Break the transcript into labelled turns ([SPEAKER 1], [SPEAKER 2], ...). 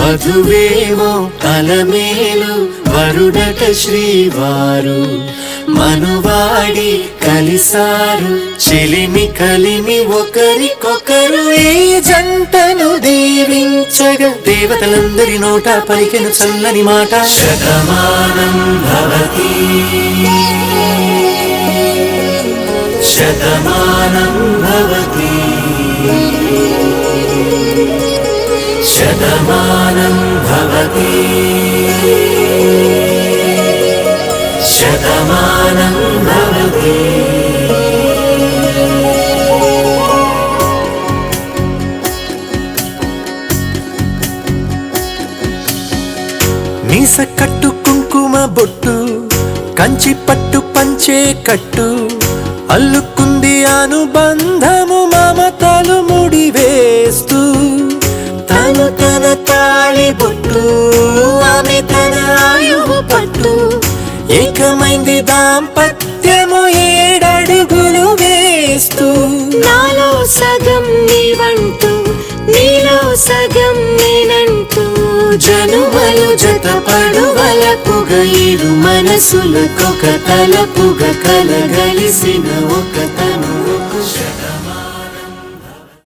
[SPEAKER 1] వధువేమో అలమేలు వరుడట శ్రీవారు మనువాడి కలిసారు చెలిమి కలిమి ఒకరికొకరు ఈ జంటను దీవించగా దేవతలందరి నోట పలికెను చల్లని మాట శతమానం భవతి శతమానం భవతి శతమానం భవతి శతమానం భవతి మీస కట్టు కుంకుమ బొట్టు కంచి పట్టు పంచే కట్టు అల్లుకుంది అనుబంధము మమతలు ముడివేస్తూ తను తన తాళి బొట్టు ఆమె తన ఆయువు పట్టు ఏకమైంది దాంపత్యము 7 అడుగులు వేస్తూ
[SPEAKER 2] నాలో సగం నీవంటూ నీలో సగం నేనంటూ
[SPEAKER 1] జనుమలు జతపడువలపుగ 7 మనసులకొక తలపుగ కలగలిసిన ఒక తను